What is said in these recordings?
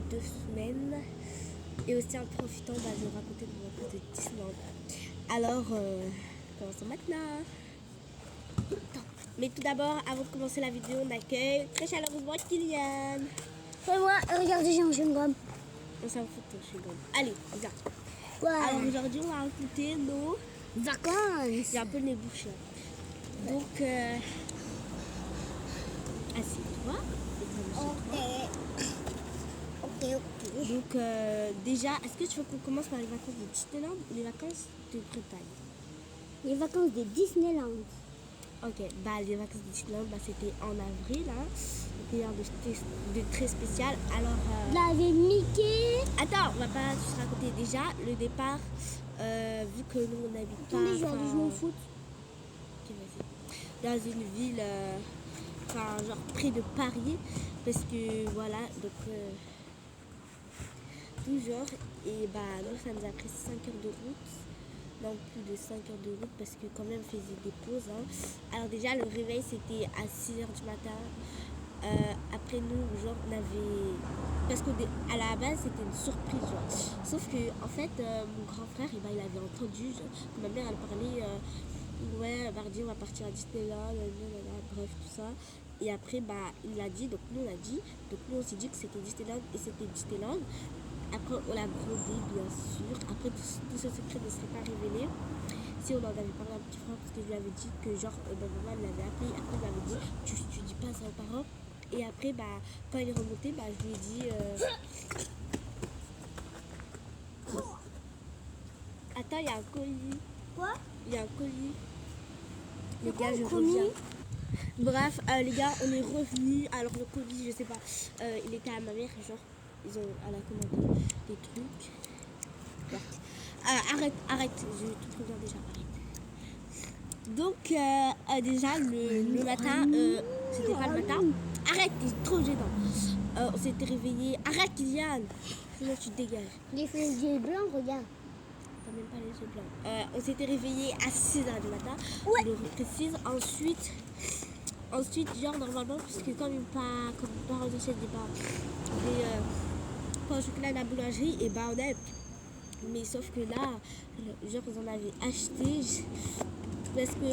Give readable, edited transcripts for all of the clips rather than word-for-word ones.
2 semaines. Et aussi en profitant, je vais raconter mon vacances de Disneyland. Alors, commençons maintenant. Mais tout d'abord, avant de commencer la vidéo, on accueille très chaleureusement Kylian. C'est moi, regardez, j'ai un chewing-gum. On s'en fout de ton chewing-gum. Allez, viens. Ouais. Alors aujourd'hui, on va raconter nos Vacances. J'ai un peu le nez bouché. Donc, assieds-toi. Ok. Donc, déjà, est-ce que tu veux qu'on commence par les vacances de Disneyland ou les vacances de Bretagne? Les vacances de Disneyland. Ok, les vacances de Disneyland, c'était en avril. Hein. C'était un de très spécial. Alors, Là, avec Mickey. attends, on va pas te raconter déjà le départ. Vu que nous, on n'habite pas... Attendez, je m'en fous. Ok, vas-y. Dans une ville, genre près de Paris. Parce que, voilà, donc... toujours. Et nous, ça nous a pris 5 heures de route. Non, plus de 5 heures de route parce que quand même, on faisait des pauses. Hein. Alors déjà, le réveil, c'était à 6 heures du matin. Après nous, genre, on avait... Parce qu'à la base, c'était une surprise, genre. Sauf que, en fait, mon grand frère, il avait entendu, genre, que ma mère, elle parlait... ouais, mardi, on va partir à Disneyland, bref, tout ça. Et après, il l'a dit, donc nous, on a dit. Donc nous, on s'est dit que c'était Disneyland et c'était Disneyland. Après, on l'a brodé, bien sûr. Après, tout ce secret ne serait pas révélé. Si on en avait parlé à mon petit frère, parce que je lui avais dit que, genre, ma maman l'avait appelé. Après, il m'avait dit, tu dis pas ça aux parents. Et après, quand il est remonté, je lui ai dit... Attends, il y a un colis. Quoi? Il y a un colis. Les quoi, gars, je colis? reviens. Bref, les gars, on est revenus. Alors, le colis, je sais pas, il était à ma mère, genre, elle a commandé des trucs. Ouais. Arrête, je te préviens déjà, arrête. Donc, déjà, le matin, c'était pas le matin. Arrête, t'es trop gênant. On s'était réveillés. Arrête, Kylian, sinon tu te dégages. Les yeux blancs, regarde. T'as même pas les yeux blancs. On s'était réveillés à 6 h du matin. Ouais. Je le précise. Ensuite, genre, normalement, parce que comme mes parents achètent des pains au chocolat à la boulangerie, et on aime. Mais sauf que là, genre, ils en avaient acheté. Parce que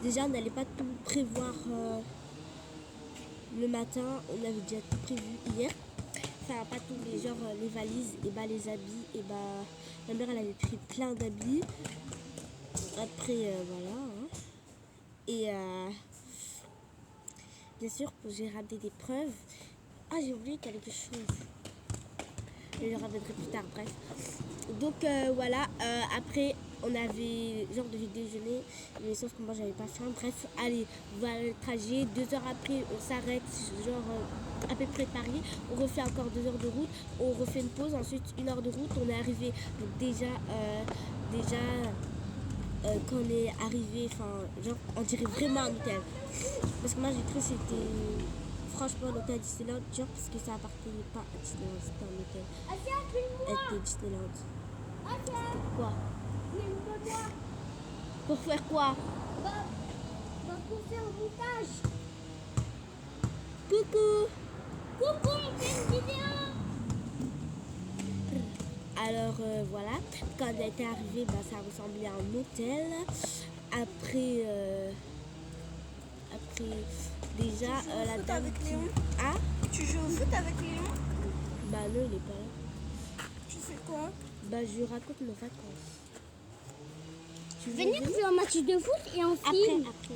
déjà, on n'allait pas tout prévoir le matin. On avait déjà tout prévu hier. Enfin, pas tous les genre les valises, et les habits. Et ma mère, elle avait pris plein d'habits. Après, voilà. Hein. Et bien sûr, j'ai ramené des preuves. Ah, j'ai oublié quelque chose. Je le ramènerai plus tard, bref. Donc voilà, après on avait genre devait déjeuner, mais sauf que moi j'avais pas faim. Bref, allez, voilà le trajet. 2 heures après, on s'arrête, genre à peu près Paris. On refait encore 2 heures de route, on refait une pause, ensuite 1 heure de route. On est arrivé, donc déjà quand on est arrivé, genre on dirait vraiment un hôtel. Parce que moi j'ai cru que c'était franchement un hôtel Disneyland, genre parce que ça appartenait pas à Disneyland, c'était un hôtel. C'était Disneyland. C'était quoi? Pour faire quoi? Pour faire un montage. Coucou! Coucou, on fait une vidéo. Alors voilà, quand on était arrivé, ça ressemblait à un hôtel. Après, déjà, la dame avec Léon? Ah? Tu joues au foot avec Léon? Non, il est pas là. Tu fais quoi? Je lui raconte nos vacances. Tu veux Venez, on fait un match de foot et on filme. Après.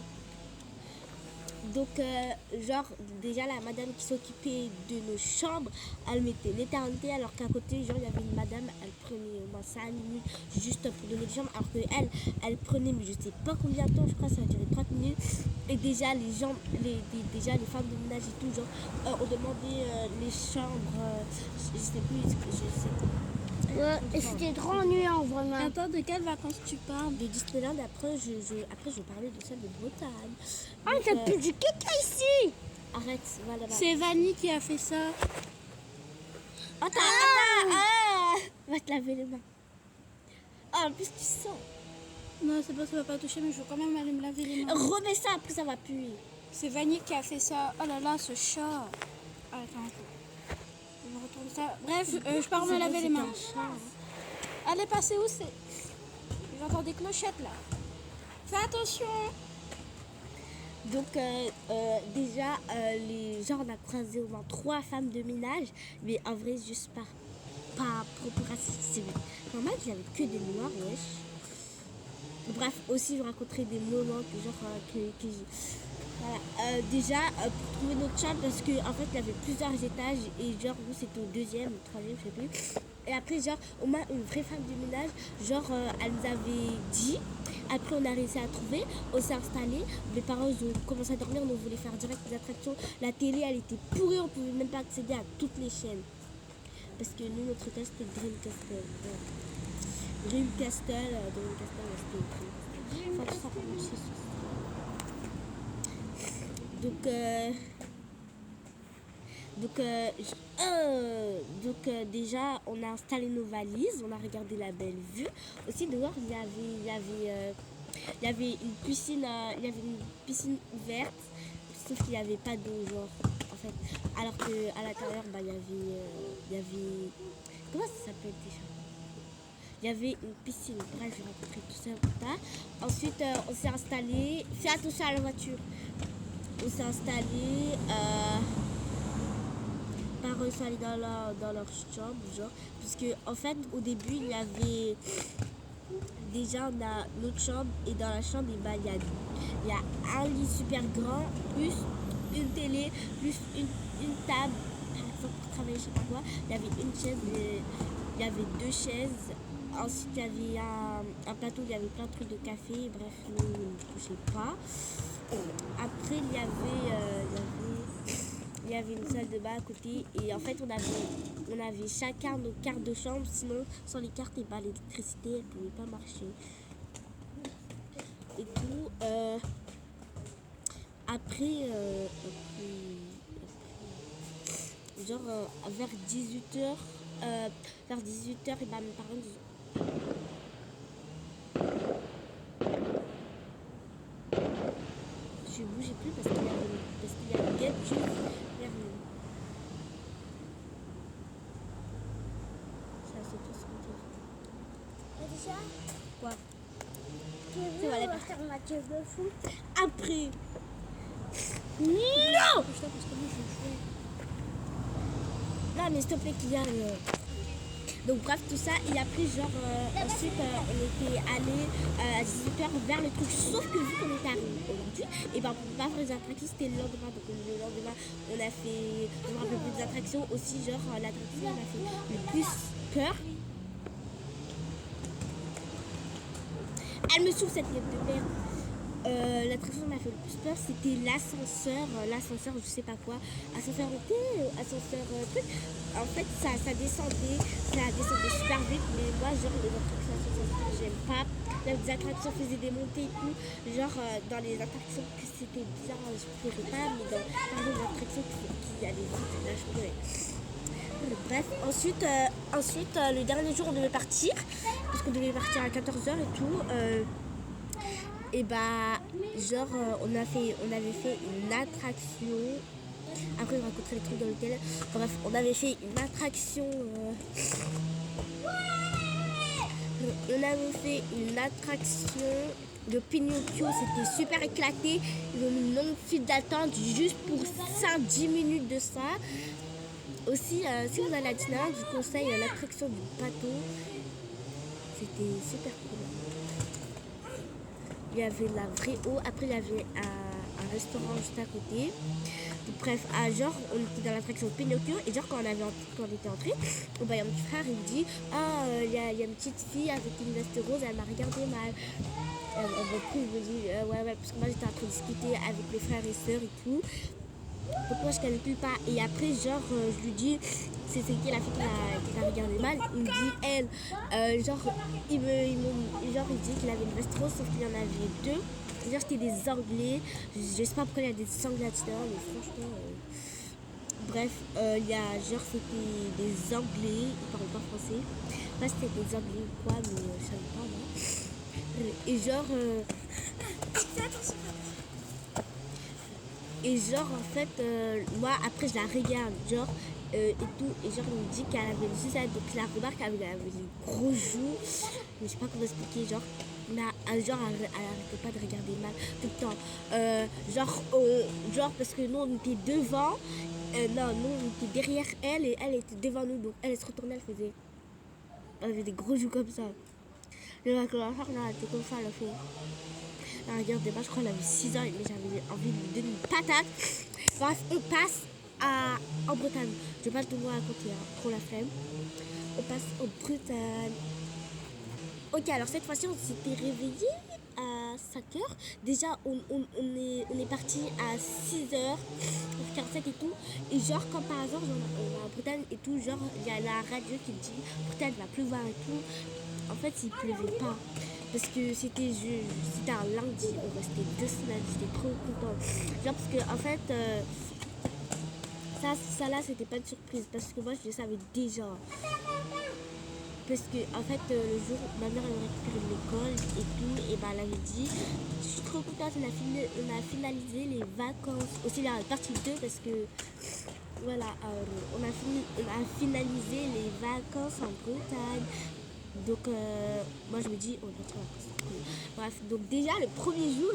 Donc, genre, déjà, la madame qui s'occupait de nos chambres, elle mettait l'éternité, alors qu'à côté, genre, il y avait une madame, elle prenait au moins 5 minutes juste pour donner les chambres, alors qu'elle, elle prenait, mais je sais pas combien de temps, je crois que ça a duré 30 minutes. Et déjà, les femmes de ménage et tout, genre, on demandait les chambres, je sais plus, Ouais, et c'était trop ennuyant, vraiment. Attends, de quelles vacances tu parles? de Disneyland. Après, je parlais de celle de Bretagne. Ah, Donc, t'as plus du caca ici. arrête, voilà. C'est Vanny qui a fait ça. Attends, va te laver les mains. Ah, en plus, tu sens. Non, c'est pas ça va pas toucher, mais je veux quand même aller me laver les mains. Remets ça, après ça va puer. C'est Vanny qui a fait ça. Oh là là, ce chat. Ah, attends. Comme ça. Bref, je pars me laver les mains. Allez, passez où c'est? J'entends des clochettes là. Fais attention. Donc déjà, les gens, on a croisé au moins 3 femmes de ménage, mais en vrai, juste pas procuration civile. Normal, il n'y avait que des noirs, wesh. Bref, aussi, je raconterai des moments que genre, voilà. Déjà, pour trouver notre chambre, parce qu'en fait, il y avait plusieurs étages, et genre, nous, c'était au 2e, au 3e, je sais plus. Et après, genre, au moins, une vraie femme de ménage, genre, elle nous avait dit. Après, on a réussi à trouver, on s'est installé. Les parents ils ont commencé à dormir, on voulait faire direct des attractions. La télé, elle était pourrie, on pouvait même pas accéder à toutes les chaînes. Parce que nous, notre cas, c'était Dreamcastle. Dreamcastle, c'était Dreamcastle. Enfin, tout ça pour marcher sur ça. Déjà, on a installé nos valises, on a regardé la belle vue. Aussi, dehors, il y avait une piscine, ouverte, sauf qu'il n'y avait pas d'eau, genre, en fait. Alors qu'à l'intérieur, bah, il y avait... Comment ça s'appelle déjà? Il y avait une piscine. Bref, je raconterai tout ça plus tard. Ensuite, on s'est installé. Fais attention à la voiture. On s'est installé. Par eux, aller dans leur chambre, genre. Parce que, en fait, au début, il y avait. Déjà, on a notre chambre. Et dans la chambre, bah, il y a un lit super grand, plus une télé, plus une table. Par exemple, pour travailler, je sais pas quoi. Il y avait une chaise. Il y avait 2 chaises. Ensuite, il y avait un plateau où il y avait plein de trucs de café. Bref, nous, on ne couchait pas. Après, il y avait une salle de bain à côté. Et en fait, on avait chacun nos cartes de chambre. Sinon, sans les cartes, et bah, l'électricité, elle ne pouvait pas marcher. Et tout. Après, genre, vers 18h, et bah, mes parents disent... Je bougeais plus parce qu'il y avait quelque chose vers nous. Ça se passe comme Déjà, quoi. tu C'est vrai, veux faire un match de foot? Après. Non! Non, mais s'il te plaît, Kylian. Donc bref, tout ça, et après genre, ensuite on était allé à 18h vers le truc, sauf que vu qu'on était arrivé aujourd'hui, et ben on pouvait pas faire les attractions, c'était le lendemain, donc le lendemain on a fait, je me rappelle plus des attractions, aussi genre l'attraction on a fait le plus peur. Elle me souffle cette lettre de merde. L'attraction qui m'a fait le plus peur, c'était l'ascenseur, je sais pas quoi, ascenseur truc. En fait, ça descendait super vite, mais moi, genre, les attractions, j'aime pas. Les attractions faisaient des montées et tout. Genre, dans les attractions que c'était bien, je pleurais pas, mais dans les attractions qui allaient vite, là, je pleurais. Bref, ensuite, le dernier jour, on devait partir, parce qu'on devait partir à 14h et tout. Et bah, genre, on avait fait une attraction. Après, je raconterai les trucs dans l'hôtel. Bref, on avait fait une attraction. On avait fait une attraction de Pinocchio. C'était super éclaté. Ils ont mis une longue file d'attente juste pour 5-10 minutes de ça. Aussi, si vous allez à Disneyland, je vous conseille l'attraction du bateau. C'était super cool. Il y avait la vraie eau. Après, il y avait un restaurant juste à côté. Bref, genre, on était dans l'attraction Pinocchio. Et genre, quand on était entré, il y a mon petit frère, il me dit il y a une petite fille avec une veste rose, elle m'a regardé mal. Il me dit ouais, parce que moi j'étais en train de discuter avec mes frères et sœurs et tout. Donc moi je calcule pas. Et après, genre, je lui dis c'est qui la fille qui l'a regardé mal. Il me dit elle. Il dit qu'il avait une veste rose, sauf qu'il y en avait 2. Genre, c'était des Anglais. Je sais pas pourquoi il y a des Anglais à Disneyland, mais franchement. Bref, c'était des Anglais. Ils parlent pas français. Je sais pas si c'était des Anglais ou quoi, mais je savais pas moi. Et genre, en fait, moi après je la regarde. Genre, et tout. Et genre, il me dit qu'elle avait juste donc la remarque qu'elle avait des gros joues. Mais je sais pas comment expliquer, genre. Genre, elle arrêtait pas de regarder mal tout le temps. Genre, parce que nous, on était devant. Non, nous, on était derrière elle et elle était devant nous. Donc, elle se retournait, elle avait des gros joues comme ça. Le maquillage, non, elle était comme ça, elle a fait. Elle regardait pas, je crois qu'elle avait 6 ans, mais j'avais envie de lui donner une patate. Bref, on passe en Bretagne. Je vais pas tout vous raconter, hein, trop la flemme. On passe en Bretagne. Ok, alors cette fois-ci, on s'était réveillé à 5h. Déjà, on est parti à 6h47 et tout. Et genre, comme par hasard, genre, on va en Bretagne et tout, genre, il y a la radio qui dit Bretagne va pleuvoir et tout. En fait, il pleuvait pas. Parce que c'était un lundi, on restait 2 semaines, j'étais trop contente. Genre, parce que en fait, ça là, c'était pas une surprise. Parce que moi, je le savais déjà. Parce que en fait le jour où ma mère elle me récupéré de l'école et tout, et elle avait dit je suis trop contente, on a finalisé les vacances. Aussi la partie 2 parce que voilà, on a finalisé les vacances en Bretagne. Donc moi je me dis on est en vacances. Bref, donc déjà le premier jour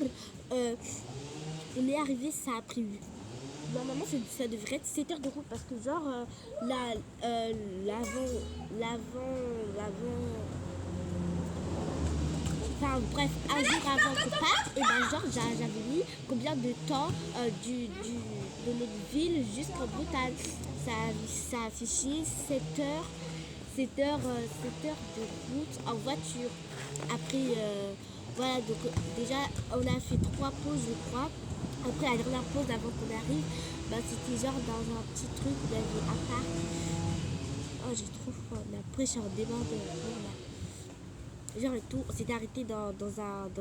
on est arrivé, ça a pris. Normalement, ça devrait être 7 heures de route parce que, genre, enfin, bref, un jour avant qu'on parte, et ben, genre, j'avais mis combien de temps de notre ville jusqu'en Bretagne. Ça a affiché 7 heures de route en voiture. Après, voilà, donc déjà, on a fait 3 pauses, je crois. Après la dernière pause avant qu'on arrive, bah, c'était genre dans un petit truc où il y avait un parc. Oh, j'ai trop froid. Mais après, je suis en débordement là. Genre et tout, on s'était arrêté dans un.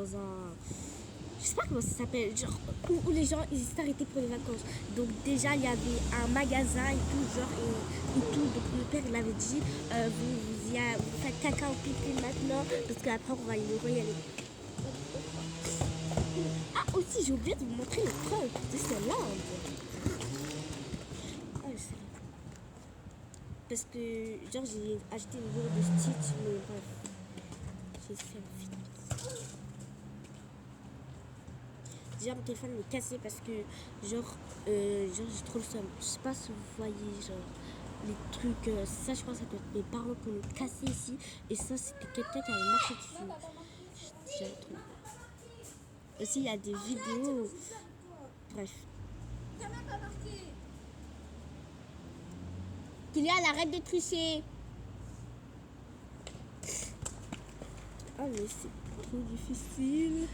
Je sais pas comment ça s'appelle. Genre où les gens ils s'étaient arrêtés pour les vacances. Donc déjà, il y avait un magasin et tout, genre et tout. Donc le père il avait dit vous faites caca au pipi maintenant parce qu'après on va y aller. Ah aussi j'ai oublié de vous montrer les preuves de celle-là. Ah je sais. Parce que genre j'ai acheté une jour de Stitch mais bref. J'ai fait vite. Déjà mon téléphone est cassé parce que genre j'ai trop le seum. Je sais pas si vous voyez genre les trucs. Ça je pense que ça doit être mes parents qui l'ont cassé ici. Et ça c'était quelqu'un qui avait marché dessus. J'ai trop peur. Aussi, il y a des vidéos. Bref. Kylian, arrête de tricher. Oh, mais c'est trop difficile.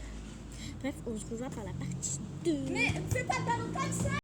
Bref, on se revoit par la partie 2. Mais fais pas de ballon comme ça.